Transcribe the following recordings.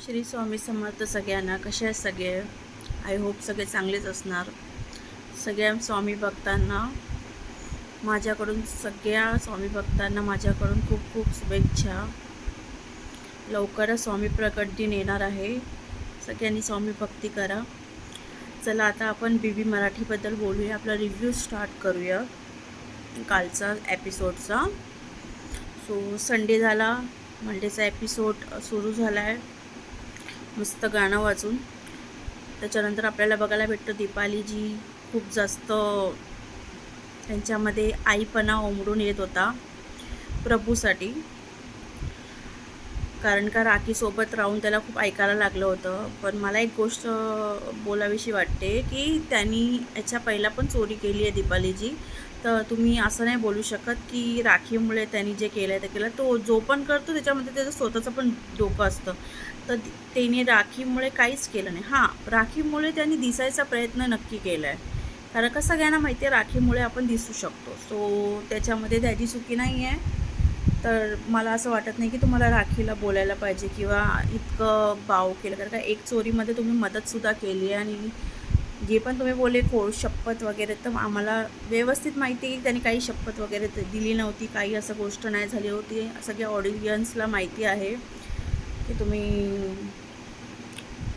श्री स्वामी समर्थ सगळ्यांना. कसे आहेत सगळे? आय होप सगळे चांगलेच असणार. सगळ्या स्वामी भक्तांना माझ्याकडून खूप खूप शुभेच्छा. लवकरच स्वामी प्रकट दिन येणार आहे. सगळ्यांनी स्वामी भक्ती करा. चला आता आपण बीबी मराठीबद्दल बोलूया. आपला रिव्ह्यू स्टार्ट करूया कालचा एपिसोडचा. संडे झाला, मंडेचा एपिसोड सुरू झाला आहे मस्त गाणं वाजून. त्याच्यानंतर आपल्याला बघायला भेटतं दीपालीजी खूप जास्त त्यांच्यामध्ये आईपणा उमडून येत होता प्रभूसाठी, कारण का राखीसोबत राहून त्याला खूप ऐकायला लागलं होतं. पण मला एक गोष्ट बोलावीशी वाटते की त्यांनी याच्या पहिला पण चोरी केली आहे दीपालीजी, तर तुम्ही असं नाही बोलू शकत की राखीमुळे त्यांनी जे केलं आहे ते केलं. तो जो पण करतो त्याच्यामध्ये त्याचं स्वतःचं पण डोकं असतं, तर त्याने राखीमुळे काहीच केलं नाही. हां, राखीमुळे त्यांनी दिसायचा प्रयत्न नक्की केला आहे, कारण का सगळ्यांना माहिती आहे राखीमुळे आपण दिसू शकतो. सो त्याच्यामध्ये त्याची चुकी नाही आहे. तर मला असं वाटत नाही की तुम्हाला राखीला बोलायला पाहिजे किंवा इतकं बाव केलं, कारण का एक चोरीमध्ये तुम्ही मदतसुद्धा केली आहे. आणि जे पण तुम्ही बोलले शपथ वगैरे, तर आम्हाला व्यवस्थित माहिती आहे की त्यांनी काही शपथ वगैरे दिली नव्हती, काही असं गोष्ट नाही झाली होती. सगळ्या ऑडियन्सला माहिती आहे की तुम्ही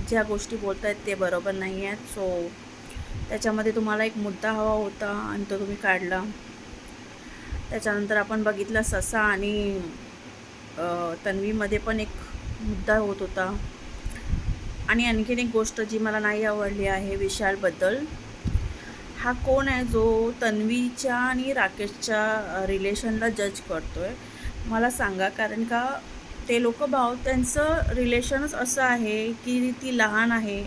ज्या गोष्टी बोलत आहेत ते बरोबर नाही आहेत. सो त्याच्यामध्ये तुम्हाला एक मुद्दा हवा होता आणि तो तुम्ही काढला. त्याच्यानंतर आपण बघितलं ससा आणि तन्वीमध्ये पण एक मुद्दा होत होता. आणि आणखीन एक गोष्ट जी मला नाही आवडली आहे विशालबद्दल. हा कोण आहे जो तन्वीच्या आणि राकेशच्या रिलेशनला जज करतो आहे? मला सांगा, कारण का ते लोक भाव त्यांचं रिलेशनच असं आहे की ती लहान आहे,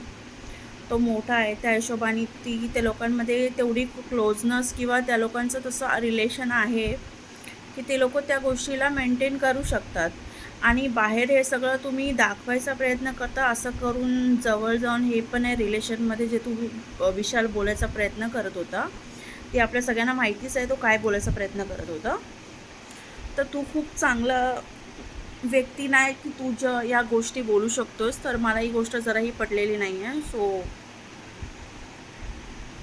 तो मोठा आहे. त्या हिशोबाने त्या लोकांमध्ये तेवढी क्लोजनेस किंवा त्या लोकांचं तसं रिलेशन आहे की ते लोक त्या गोष्टीला मेंटेन करू शकतात. आणि बाहेर हे सगळं तुम्ही दाखवायचा प्रयत्न करता, असं करून जवळ जाऊन हे पण आहे रिलेशनमध्ये जे तुम्ही विशाल बोलायचा प्रयत्न करत होता ते आपल्या सगळ्यांना माहितीच आहे तो काय बोलायचा प्रयत्न करत होता. तर तू खूप चांगला व्यक्ती नाही की तू या गोष्टी बोलू शकतोस. तर मला ही गोष्ट जराही पटलेली नाही आहे. सो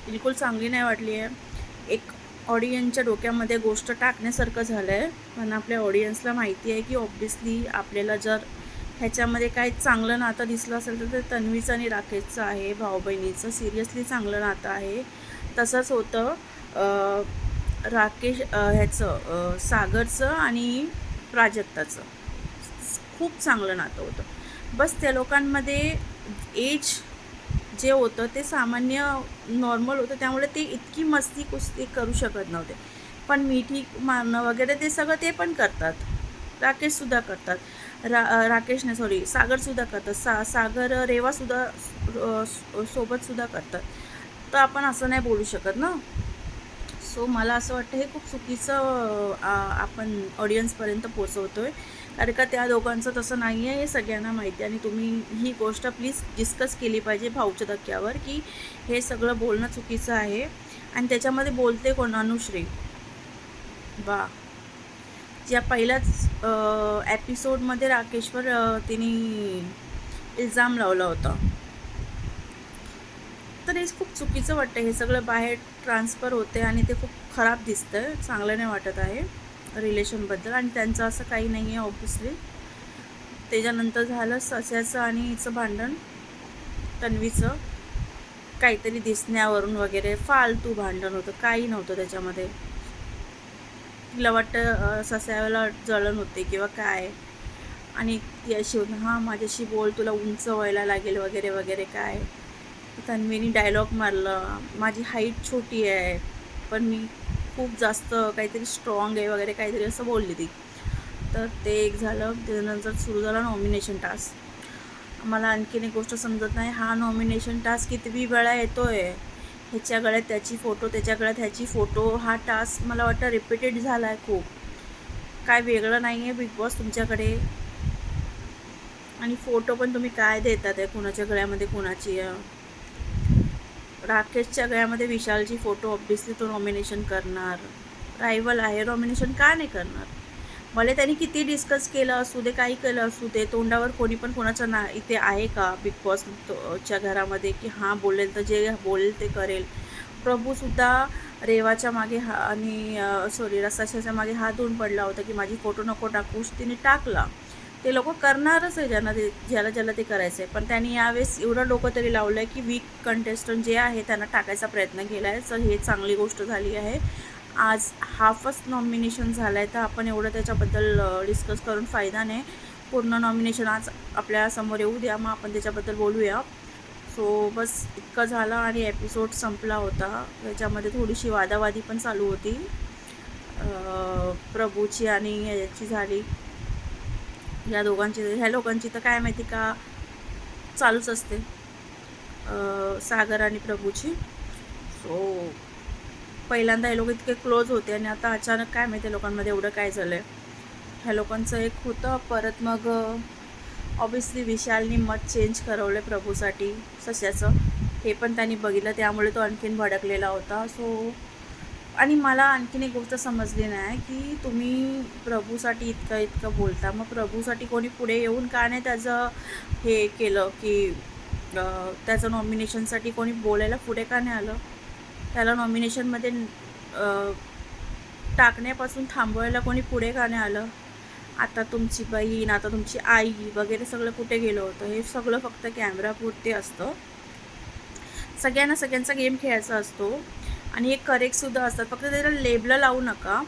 बिलकुल चांगली नाही वाटली आहे. एक ऑडियन्सच्या डोक्यामध्ये गोष्ट टाकण्यासारखं झालं आहे, पण आपल्या ऑडियन्सला माहिती आहे की ऑब्वियसली आपल्याला जर ह्याच्यामध्ये काही चांगलं नातं दिसलं असेल तर ते तन्वीचं आणि राकेशचं आहे, भाऊ बहिणीचं सिरियसली चांगलं नातं आहे. तसंच होतं राकेश सागरचं आणि प्राजक्ताचं खूप चांगलं नातं होतं. बस त्या लोकांमध्ये एज जे होतं ते सामान्य नॉर्मल होतं, त्यामुळे ते इतकी मस्ती कुस्ती करू शकत नव्हते. पण मिठी मारणं वगैरे ते सगळं ते पण करतात. राकेशसुद्धा करतात. सागरसुद्धा करतात. सागर रेवासुद्धा सोबतसुद्धा करतात. तर आपण असं नाही बोलू शकत ना. सो मला असं वाटतं हे खूप चुकीचं आपण ऑडियन्सपर्यंत पोचवतो आहे, कारण का त्या दोघांचं तसं नाही आहे हे सगळ्यांना माहिती आहे. आणि तुम्ही ही गोष्ट प्लीज डिस्कस केली पाहिजे भाऊच्या धक्क्यावर की हे सगळं बोलणं चुकीचं आहे. आणि त्याच्यामध्ये बोलते कोण? अनुश्री. वा, ज्या पहिल्याच एपिसोडमध्ये राकेशवर तिने इल्जाम लावला होता. तर हे खूप चुकीचं वाटतं. हे सगळं बाहेर ट्रान्सफर होते आणि ते खूप खराब दिसतं आहे, चांगलं नाही वाटत आहे रिलेशनबद्दल. आणि त्यांचं असं काही नाही आहे ऑब्वियसली. त्याच्यानंतर झालं सस्याचं आणि हिचं भांडण, तन्वीचं काहीतरी दिसण्यावरून वगैरे फालतू भांडण होतं, काही नव्हतं त्याच्यामध्ये. तिला वाटतं सस्याला जळण होते किंवा काय, आणि ती अशी होती हां माझ्याशी बोल, तुला उंच व्हायला लागेल वगैरे वगैरे. काय तन्वीनी डायलॉग मारला, माझी हाईट छोटी आहे पण मी खूप जास्त काहीतरी स्ट्रॉंग आहे वगैरे काहीतरी असं बोलली ती. तर ते एक झालं. त्यानंतर सुरू झाला नॉमिनेशन टास्क. मला आणखीन एक गोष्ट समजत नाही, हा नॉमिनेशन टास्क किती वेळा येतो आहे? ह्याच्या गळ्यात त्याची फोटो, त्याच्या गळ्यात ह्याची फोटो. हा टास्क मला वाटतं रिपीटेड झाला आहे खूप. काय वेगळं नाही आहे बिग बॉस तुमच्याकडे? आणि फोटो पण तुम्ही काय देतात आहे, कुणाच्या गळ्यामध्ये कुणाची? राकेशच्या गळ्यामध्ये विशालची फोटो, ऑब्वियसली तो नॉमिनेशन करणार. रायवल आहे, नॉमिनेशन का नाही करणार? भले त्यांनी किती डिस्कस केलं असू दे, काही केलं असू दे, तोंडावर कोणी पण कोणाचं ना इथे आहे का बिग बॉसच्या घरामध्ये की हां बोलेल तर जे बोलेल ते करेल. प्रभूसुद्धा रेवाच्या मागे आणि सॉरी रसाशाच्या मागे हात धुवून पडला होता की माझी फोटो नको टाकूस. तिने टाकला. ते लोक करणारच आहे ज्याला ज्याला ते करायचं आहे. पण त्यांनी यावेळेस एवढं डोकं तरी लावलं आहे की वीक कंटेस्टंट जे आहे त्यांना टाकायचा प्रयत्न केला आहे. तर हे चांगली गोष्ट झाली आहे. आज हाफच नॉमिनेशन झालं आहे तर आपण एवढं त्याच्याबद्दल डिस्कस करून फायदा नाही. पूर्ण नॉमिनेशन आज आपल्यासमोर येऊ द्या, मग आपण त्याच्याबद्दल बोलूया. सो बस इतकं झालं आणि एपिसोड संपला होता. त्याच्यामध्ये थोडीशी वादावादी पण चालू होती, प्रभूची आणि याची झाली. ह्या लोकांची तर काय माहिती का चालूच असते, सागर आणि प्रभूची. सो पहिल्यांदा हे लोक इतके क्लोज होते आणि आता अचानक काय माहिती लोकांमध्ये एवढं काय झालं आहे. ह्या लोकांचं एक होतं, परत मग ऑब्वियसली विशालनी मत चेंज करवलं प्रभूसाठी सस्याचं. हे पण त्यांनी बघितलं, त्यामुळे तो आणखीन भडकलेला होता. सो आणि मला आणखीन एक गोष्ट समजली नाही की तुम्ही प्रभूसाठी इतकं बोलता, मग प्रभूसाठी कोणी पुढे येऊन का नाही त्याचं हे केलं की त्याचं नॉमिनेशनसाठी कोणी बोलायला पुढे का नाही आलं. त्याला नॉमिनेशनमध्ये टाकण्यापासून थांबवायला कोणी पुढे का नाही आलं. आता तुमची बहीण, आता तुमची आई वगैरे सगळं कुठे गेलं होतं. हे सगळं फक्त कॅमेरापुरते असतं. सगळ्यांचा गेम खेळायचा असतो आणि एक करेक्टसुद्धा असतात. फक्त त्याला लेबलं लावू नका.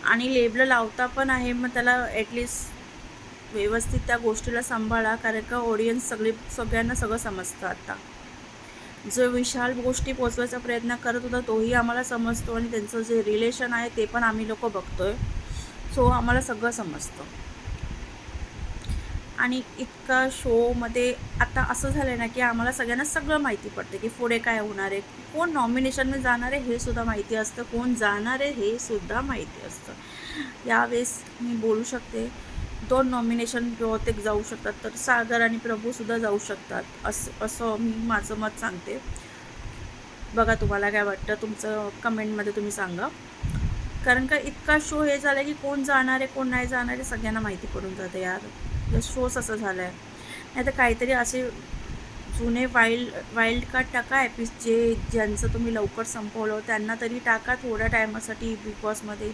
आणि लेबलं लावता पण आहे, मग त्याला ॲटलिस्ट व्यवस्थित त्या गोष्टीला सांभाळा, कारण का ऑडियन्स सगळ्यांना सगळं समजतं. आता जो विशाल गोष्टी पोचवायचा प्रयत्न करत होता तोही आम्हाला समजतो आणि त्यांचं जे रिलेशन आहे ते पण आम्ही लोक बघतोय. सो आम्हाला सगळं समजतं. आणि इतका शोमध्ये आता असं झालं आहे ना की आम्हाला सगळ्यांना सगळं माहिती पडते की पुढे काय होणार आहे, कोण नॉमिनेशनमध्ये जाणार आहे हे सुद्धा माहिती असतं, कोण जाणार आहे हे सुद्धा माहिती असतं. यावेळेस मी बोलू शकते 2 नॉमिनेशन बहुतेक जाऊ शकतात, तर सागर आणि प्रभूसुद्धा जाऊ शकतात असं मी माझं मत सांगते. बघा तुम्हाला काय वाटतं, तुमचं कमेंटमध्ये तुम्ही सांगा. कारण का इतका शो हे झाला की कोण जाणार आहे कोण नाही जाणार आहे सगळ्यांना माहिती पडून जातं यार. या शोच असं झालं आहे. नाही तर काहीतरी असे जुने वाईल्ड कार्ड टाका, ज्यांचं तुम्ही लवकर संपवलं त्यांना तरी टाका थोड्या टायमासाठी बिग बॉसमध्ये.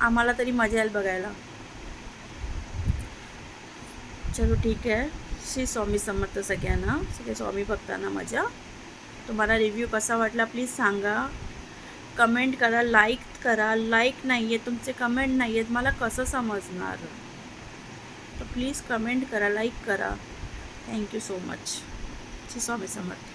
आम्हाला तरी मजा येईल बघायला. चलो ठीक आहे. श्री स्वामी समर्थ सगळ्यांना. सगळे स्वामी भक्तांना मजा. तुम्हाला रिव्ह्यू कसा वाटला प्लीज सांगा, कमेंट करा, लाईक करा. लाईक नाही आहे तुमचे, कमेंट नाही आहेत, मला कसं समजणार. तर प्लीज कमेंट करा, लाईक करा. Thank you so much. Shri Swami समर्थ.